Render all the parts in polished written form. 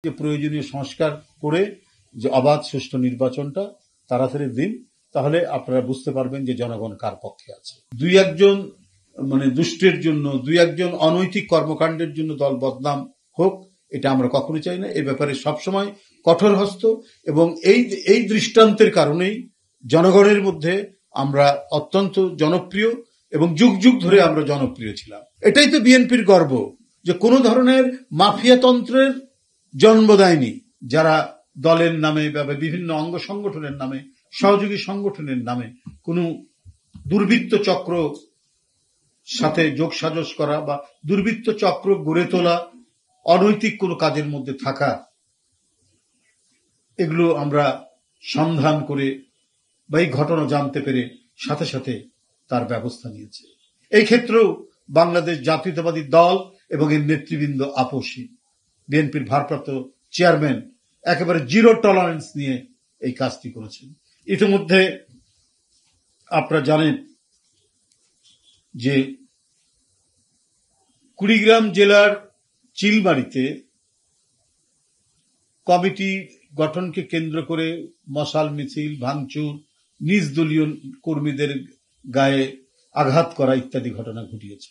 যে প্রয়োজনীয় সংস্কার করে যে অবাধ সুষ্ঠু নির্বাচনটা তাড়াতাড়ি দিন, তাহলে আপনারা বুঝতে পারবেন যে জনগণ কার পক্ষে আছে। দুই একজন দুষ্টের জন্য, দুই একজন অনৈতিক কর্মকাণ্ডের জন্য দল বদনাম হোক, এটা আমরা কখনো চাই না। এ ব্যাপারে সবসময় কঠোর হস্ত, এবং এই দৃষ্টান্তের কারণেই জনগণের মধ্যে আমরা অত্যন্ত জনপ্রিয় এবং যুগ যুগ ধরে আমরা জনপ্রিয় ছিলাম। এটাই তো বিএনপির গর্ব, যে কোনো ধরনের মাফিয়াতন্ত্রের জন্ম দেয়নি, যারা দলের নামে বা বিভিন্ন অঙ্গ সংগঠনের নামে, সহযোগী সংগঠনের নামে কোনো দুর্বৃত্ত চক্র সাথে যোগসাজশ করা বা দুর্বৃত্ত চক্র গড়ে তোলা, অনৈতিক কোনো কাজের মধ্যে থাকা, এগুলো আমরা সন্ধান করে বা এই ঘটনা জানতে পেরে সাথে সাথে তার ব্যবস্থা নিয়েছে। এই ক্ষেত্রেও বাংলাদেশ জাতীয়তাবাদী দল এবং এর নেতৃবৃন্দ আপোষহীন। বিএনপির ভারপ্রাপ্ত চেয়ারম্যান একেবারে জিরো টলারেন্স নিয়ে এই কাজটি করেছেন। ইতিমধ্যে আপনারা জানেন যে কুড়িগ্রাম জেলার চিলমারীতে কমিটি গঠনকে কেন্দ্র করে মশাল মিছিল, ভাঙচুর, নিজ দলীয় কর্মীদের গায়ে আঘাত করা ইত্যাদি ঘটনা ঘটিয়েছে।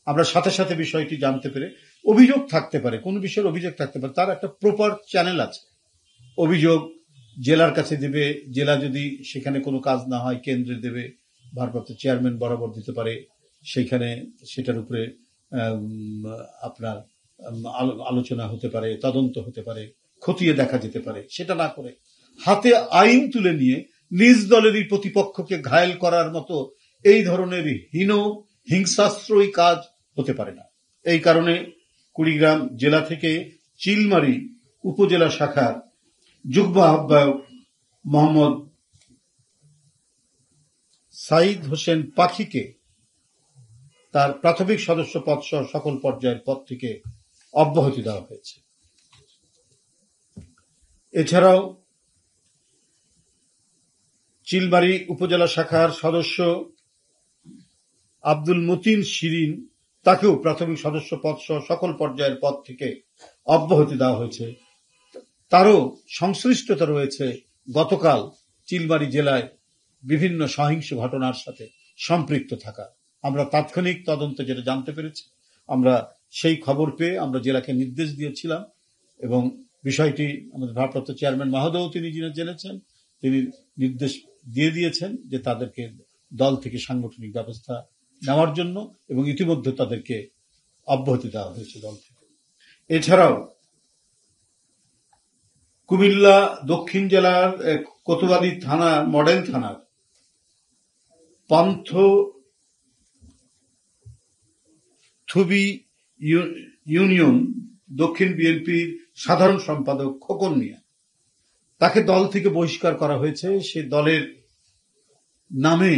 আমরা সাথে সাথে বিষয়টি জানতে পেরে, অভিযোগ থাকতে পারে, কোন বিষয়ের অভিযোগ থাকতে পারে, তার একটা প্রপার চ্যানেল আছে। অভিযোগ জেলার কাছে দেবে, জেলা যদি সেখানে কোনো কাজ না হয় কেন্দ্রে দেবে, ভারপ্রাপ্ত চেয়ারম্যান বরাবর দিতে পারে, সেখানে সেটার উপরে আপনার আলোচনা হতে পারে, তদন্ত হতে পারে, খতিয়ে দেখা যেতে পারে। সেটা না করে হাতে আইন তুলে নিয়ে নিজ দলেরই প্রতিপক্ষকে ঘায়েল করার মতো এই ধরনের হীন হিংসাশ্রয়ী কাজ হতে পারে না। এই কারণে কুড়িগ্রাম জেলা থেকে চিলমারী উপজেলা শাখার যুগ্ম আহ্বায়ক মোহাম্মদ সাইদ হোসেন পাখিকে তার প্রাথমিক সদস্য পদ সহ সকল পর্যায়ের পদ থেকে অব্যাহতি দেওয়া হয়েছে। এছাড়াও চিলমারী উপজেলা শাখার সদস্য আব্দুল মতিন শিরিন, তাকেও প্রাথমিক সদস্য পদ সহ সকল পর্যায়ের পদ থেকে অব্যাহতি দেওয়া হয়েছে। তারও সংশ্লিষ্টতা রয়েছে গতকাল চিলমারী জেলায় বিভিন্ন সহিংস ঘটনার সাথে সম্পৃক্ত থাকা। আমরা তাৎক্ষণিক তদন্তে যেটা জানতে পেরেছি, আমরা সেই খবর পেয়ে আমরা জেলাকে নির্দেশ দিয়েছিলাম, এবং বিষয়টি আমাদের ভারপ্রাপ্ত চেয়ারম্যান মহোদয় তিনি জেনেছেন, তিনি নির্দেশ দিয়ে দিয়েছেন যে তাদেরকে দল থেকে সাংগঠনিক ব্যবস্থা নেওয়ার জন্য, এবং ইতিমধ্যে তাদেরকে অব্যাহতি দেওয়া হয়েছে দল থেকে। এছাড়াও কুমিল্লা দক্ষিণ জেলার কোতোয়ালি থানা, মডেল থানার পান্থ থুবি ইউনিয়ন দক্ষিণ বিএনপির সাধারণ সম্পাদক খোকন মিয়া, তাকে দল থেকে বহিষ্কার করা হয়েছে। সে দলের নামে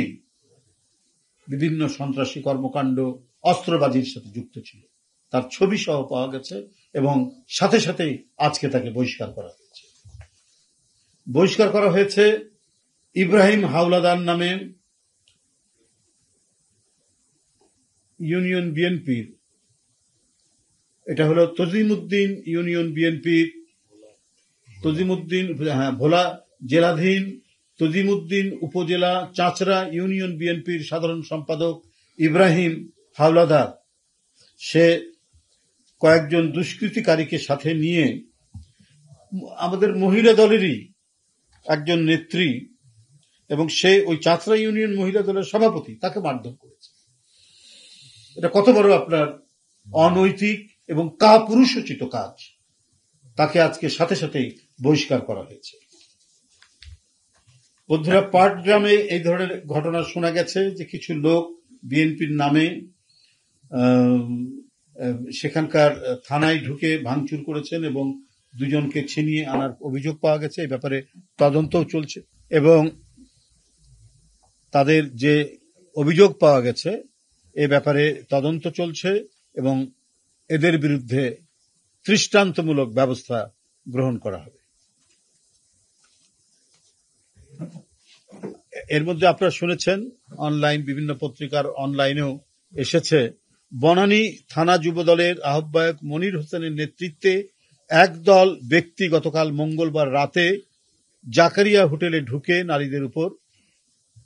বিভিন্ন সন্ত্রাসী কর্মকাণ্ড, অস্ত্রবাজির সাথে যুক্ত ছিল, তার ছবি সহ পাওয়া গেছে, এবং সাথে সাথেই আজকে তাকে বহিষ্কার করা হয়েছে। বহিষ্কার করা হয়েছে ইব্রাহিম হাওলাদার নামে ইউনিয়ন বিএনপির, এটা হলো তজিমউদ্দিন ইউনিয়ন বিএনপির, তজিমউদ্দিন ভোলা জেলাধীন তজিমউদ্দিন উপজেলা চাঁচড়া ইউনিয়ন বিএনপির সাধারণ সম্পাদক ইব্রাহিম হাওলাদার। সে কয়েকজন দুষ্কৃতিকারীকে সাথে নিয়ে আমাদের মহিলা দলেরই একজন নেত্রী, এবং সে ওই চাঁচড়া ইউনিয়ন মহিলা দলের সভাপতি, তাকে মারধর করেছে। এটা কত বড় আপনার অনৈতিক এবং কাপুরুষোচিত কাজ। তাকে আজকে সাথে সাথেই বহিষ্কার করা হয়েছে। বন্ধুরা, পাটগ্রামে এই ধরনের ঘটনা শোনা গেছে যে কিছু লোক বিএনপির নামে সেখানকার থানায় ঢুকে ভাঙচুর করেছেন এবং দুজনকে ছিনিয়ে আনার অভিযোগ পাওয়া গেছে। এই ব্যাপারে তদন্তও চলছে, এবং তাদের যে অভিযোগ পাওয়া গেছে এ ব্যাপারে তদন্ত চলছে, এবং এদের বিরুদ্ধে দৃষ্টান্তমূলক ব্যবস্থা গ্রহণ করা হবে। এর মধ্যে আপনারা শুনেছেন, অনলাইন বিভিন্ন পত্রিকার অনলাইনেও এসেছে, বনানী থানা যুবদলের আহ্বায়ক মনির হোসেনের নেতৃত্বে একদল ব্যক্তি গতকাল মঙ্গলবার রাতে জাকারিয়া হোটেলে ঢুকে নারীদের উপর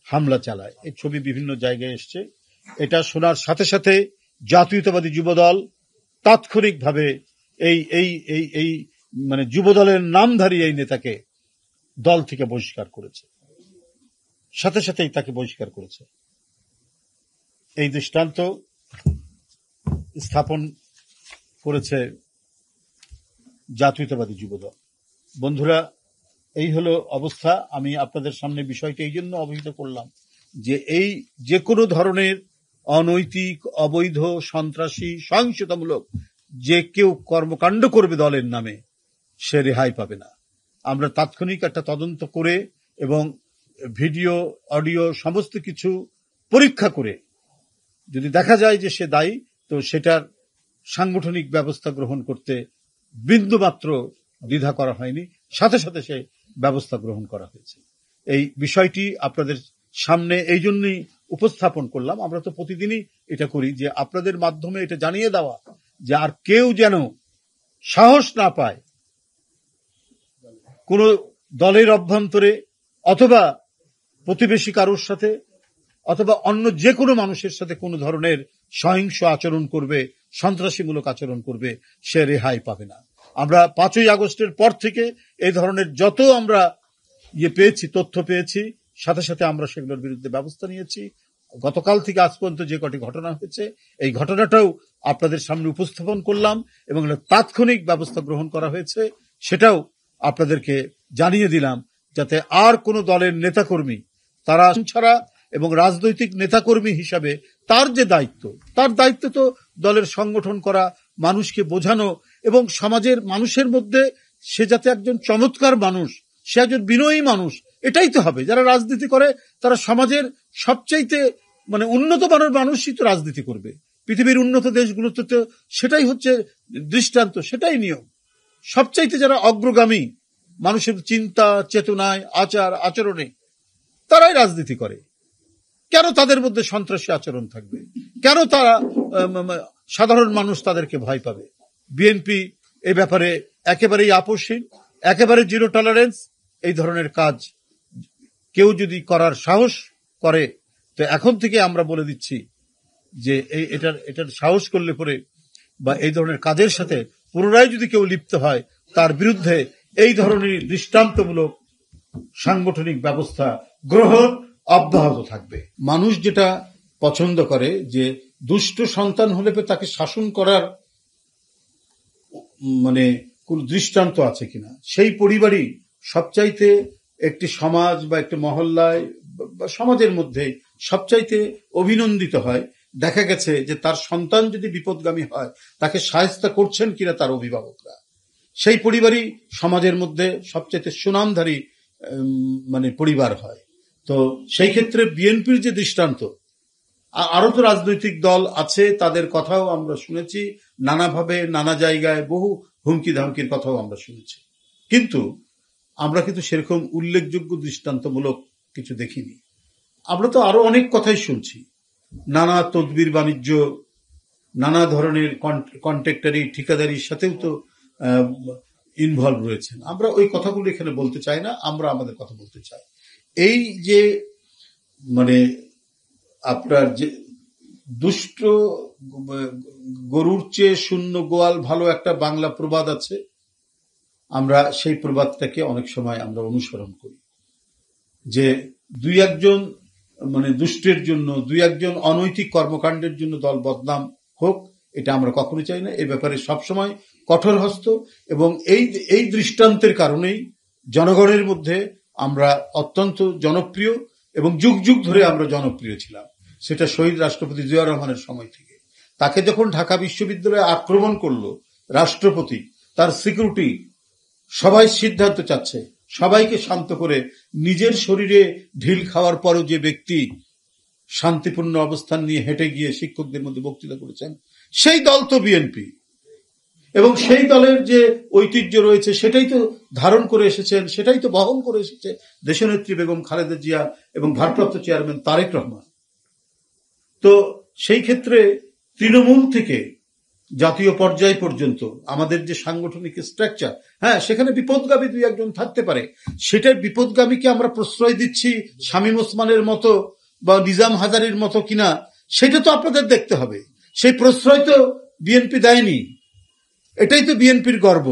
হামলা চালায়। এই ছবি বিভিন্ন জায়গায় এসছে। এটা শোনার সাথে সাথে জাতীয়তাবাদী যুবদল তাৎক্ষণিকভাবে এই এই এই এই মানে যুবদলের নামধারী এই নেতাকে দল থেকে বহিষ্কার করেছে, সাথে সাথেই তাকে বহিষ্কার করেছে। এই দৃষ্টান্ত স্থাপন করেছে জাতীয়তাবাদী যুবদল। বন্ধুরা, এই হলো অবস্থা। আমি আপনাদের সামনে বিষয়টি এই জন্য অবহিত করলাম যে এই যে কোনো ধরনের অনৈতিক, অবৈধ, সন্ত্রাসী, সহিংসতামূলক যে কেউ কর্মকাণ্ড করবে দলের নামে, সে রেহাই পাবে না। আমরা তাৎক্ষণিক একটা তদন্ত করে এবং ভিডিও, অডিও সমস্ত কিছু পরীক্ষা করে যদি দেখা যায় যে সে দায়ী, তো সেটার সাংগঠনিক ব্যবস্থা গ্রহণ করতে বিন্দুমাত্র দ্বিধা করা হয়নি, সাথে সাথে সে ব্যবস্থা গ্রহণ করা হয়েছে। এই বিষয়টি আপনাদের সামনে এই জন্যই উপস্থাপন করলাম। আমরা তো প্রতিদিনই এটা করি যে আপনাদের মাধ্যমে এটা জানিয়ে দেওয়া যে আর কেউ যেন সাহস না পায় কোন দলের অভ্যন্তরে অথবা প্রতিবেশী কারোর সাথে অথবা অন্য যে কোনো মানুষের সাথে কোনো ধরনের সহিংস আচরণ করবে, সন্ত্রাসীমূলক আচরণ করবে, সে রেহাই পাবে না। আমরা 5ই আগস্টের পর থেকে এই ধরনের যত আমরা পেয়েছি, তথ্য পেয়েছি, সাথে সাথে আমরা সেগুলোর বিরুদ্ধে ব্যবস্থা নিয়েছি। গতকাল থেকে আজ পর্যন্ত যে কটি ঘটনা হয়েছে, এই ঘটনাটাও আপনাদের সামনে উপস্থাপন করলাম এবং তাৎক্ষণিক ব্যবস্থা গ্রহণ করা হয়েছে, সেটাও আপনাদেরকে জানিয়ে দিলাম, যাতে আর কোনো দলের নেতাকর্মী তারা ছাড়া এবং রাজনৈতিক নেতাকর্মী হিসাবে তার যে দায়িত্ব, তার দায়িত্ব তো দলের সংগঠন করা, মানুষকে বোঝানো এবং সমাজের মানুষের মধ্যে সে যাতে একজন চমৎকার মানুষ, সে একজন বিনয়ী মানুষ, এটাই তো হবে। যারা রাজনীতি করে তারা সমাজের সবচাইতে উন্নত মানের মানুষই তো রাজনীতি করবে। পৃথিবীর উন্নত দেশগুলোতে তো সেটাই হচ্ছে দৃষ্টান্ত, সেটাই নিয়ম। সবচাইতে যারা অগ্রগামী মানুষের চিন্তা, চেতনায়, আচার আচরণে, তারাই রাজনীতি করে। কেন তাদের মধ্যে সন্ত্রাসী আচরণ থাকবে? কেন তারা সাধারণ মানুষ তাদেরকে ভয় পাবে? বিএনপি এই ব্যাপারে একেবারেই আপোষহীন, একেবারে জিরো টলারেন্স। এই ধরনের কাজ কেউ যদি করার সাহস করে, তো এখন থেকে আমরা বলে দিচ্ছি যে এটার সাহস করলে পরে বা এই ধরনের কাজের সাথে পুনরায় যদি কেউ লিপ্ত হয়, তার বিরুদ্ধে এই ধরনের দৃষ্টান্তমূলক সাংগঠনিক ব্যবস্থা গ্রহণ অব্যাহত থাকবে। মানুষ যেটা পছন্দ করে যে দুষ্ট সন্তান হলে তাকে শাসন করার কোন দৃষ্টান্ত আছে কিনা, সেই পরিবারই সবচাইতে একটি সমাজ বা একটি মহল্লায় বা সমাজের মধ্যে সবচাইতে অভিনন্দিত হয়। দেখা গেছে যে তার সন্তান যদি বিপদগামী হয়, তাকে শায়েস্তা করছেন কিনা তার অভিভাবকরা, সেই পরিবারই সমাজের মধ্যে সবচাইতে সুনামধারী পরিবার হয়। তো সেই ক্ষেত্রে বিএনপির যে দৃষ্টান্ত, আরো তো রাজনৈতিক দল আছে, তাদের কথাও আমরা শুনেছি, নানাভাবে নানা জায়গায় বহু হুমকি ধামকির কথাও আমরা শুনেছি, কিন্তু আমরা সেরকম উল্লেখযোগ্য দৃষ্টান্তমূলক কিছু দেখিনি। আমরা তো আরো অনেক কথাই শুনছি, নানা তদবির বাণিজ্য, নানা ধরনের কন্ট্রাক্টরি, ঠিকাদারির সাথেও তো ইনভলভ রয়েছেন। আমরা ওই কথাগুলো এখানে বলতে চাই না, আমরা আমাদের কথা বলতে চাই। এই যে আপনার যে দুষ্ট গরুর চেয়ে শূন্য গোয়াল ভালো, একটা বাংলা প্রবাদ আছে, আমরা সেই প্রবাদটাকে অনেক সময় আমরা অনুসরণ করি যে দুই একজন দুষ্টের জন্য, দুই একজন অনৈতিক কর্মকাণ্ডের জন্য দল বদনাম হোক, এটা আমরা কখনো চাই না। এই ব্যাপারে সবসময় কঠোর হস্ত এবং এই দৃষ্টান্তের কারণেই জনগণের মধ্যে আমরা অত্যন্ত জনপ্রিয় এবং যুগ যুগ ধরে আমরা জনপ্রিয় ছিলাম। সেটা শহীদ রাষ্ট্রপতি জিয়াউর রহমানের সময় থেকে। তাকে যখন ঢাকা বিশ্ববিদ্যালয়ে আক্রমণ করলো রাষ্ট্রপতি, তার সিকিউরিটি সবাই সিদ্ধান্ত চাচ্ছে, সবাইকে শান্ত করে নিজের শরীরে ঢিল খাওয়ার পরও যে ব্যক্তি শান্তিপূর্ণ অবস্থান নিয়ে হেঁটে গিয়ে শিক্ষকদের মধ্যে বক্তৃতা করেছেন, সেই দল তো বিএনপি। এবং সেই দলের যে ঐতিহ্য রয়েছে সেটাই তো ধারণ করে এসেছেন, সেটাই তো বহন করে এসেছে দেশনেত্রী বেগম খালেদা জিয়া এবং ভারপ্রাপ্ত চেয়ারম্যান তারেক রহমান। তো সেই ক্ষেত্রে তৃণমূল থেকে জাতীয় পর্যায় পর্যন্ত আমাদের যে সাংগঠনিক স্ট্রাকচার, হ্যাঁ সেখানে বিপদগামী দুই একজন থাকতে পারে, সেটার বিপদগামীকে আমরা প্রশ্রয় দিচ্ছি শামীম ওসমানের মতো বা নিজাম হাজারীর মতো কিনা, সেটা তো আপনাদের দেখতে হবে। সেই প্রশ্রয় তো বিএনপি দেয়নি। এটাই তো বিএনপির গর্ব,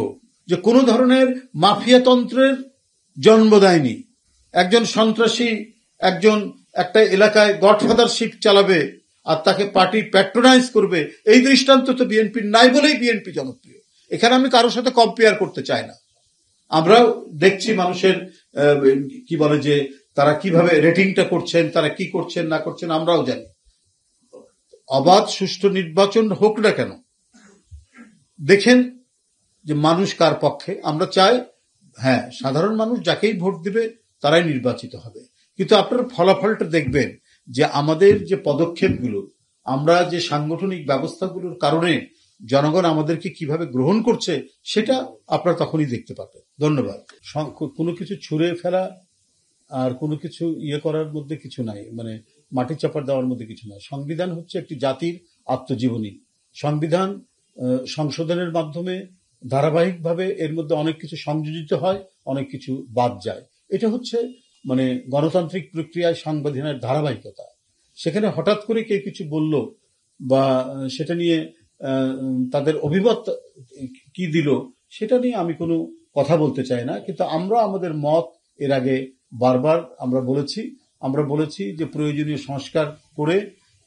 যে কোনো ধরনের মাফিয়াতন্ত্রের জন্ম দেয়নি। একজন সন্ত্রাসী একজন একটা এলাকায় গডফাদারশিপ চালাবে আর তাকে পার্টি প্যাট্রোনাইজ করবে, এই দৃষ্টান্ত তো বিএনপির নাই বলেই বিএনপি জনপ্রিয়। এখানে আমি কারোর সাথে কম্পেয়ার করতে চাই না। আমরাও দেখছি মানুষের কি বলে যে তারা কিভাবে রেটিংটা করছেন, তারা কি করছেন না করছেন আমরাও জানি। অবাধ সুষ্ঠু নির্বাচন হোক না কেন, দেখেন যে মানুষ কার পক্ষে। আমরা চাই হ্যাঁ সাধারণ মানুষ যাকেই ভোট দিবে তারাই নির্বাচিত হবে, কিন্তু আপনারা ফলাফলটা দেখবেন যে আমাদের যে পদক্ষেপগুলো, আমরা যে সাংগঠনিক ব্যবস্থাগুলোর কারণে জনগণ আমাদেরকে কিভাবে গ্রহণ করছে সেটা আপনারা তখনই দেখতে পাবেন। ধন্যবাদ। কোনো কিছু ছুঁড়ে ফেলা আর কোনো কিছু করার মধ্যে কিছু নাই, মানে মাটি চাপা দেওয়ার মধ্যে কিছু নাই। সংবিধান হচ্ছে একটি জাতির আত্মজীবনী। সংবিধান সংশোধনের মাধ্যমে ধারাবাহিকভাবে এর মধ্যে অনেক কিছু সংযোজিত হয়, অনেক কিছু বাদ যায়। এটা হচ্ছে মানে গণতান্ত্রিক প্রক্রিয়ায় সংবিধানের ধারাবাহিকতা। সেখানে হঠাৎ করে কেউ কিছু বলল বা সেটা নিয়ে তাদের অভিমত কি দিল সেটা নিয়ে আমি কোনো কথা বলতে চাই না, কিন্তু আমরা আমাদের মত এর আগে বারবার আমরা বলেছি যে প্রয়োজনীয় সংস্কার করে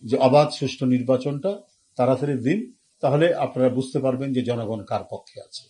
যে অবাধ সুষ্ঠু নির্বাচনটা তাড়াতাড়ি দিন, তাহলে আপনারা বুঝতে পারবেন যে জনগণ কার পক্ষে আছে।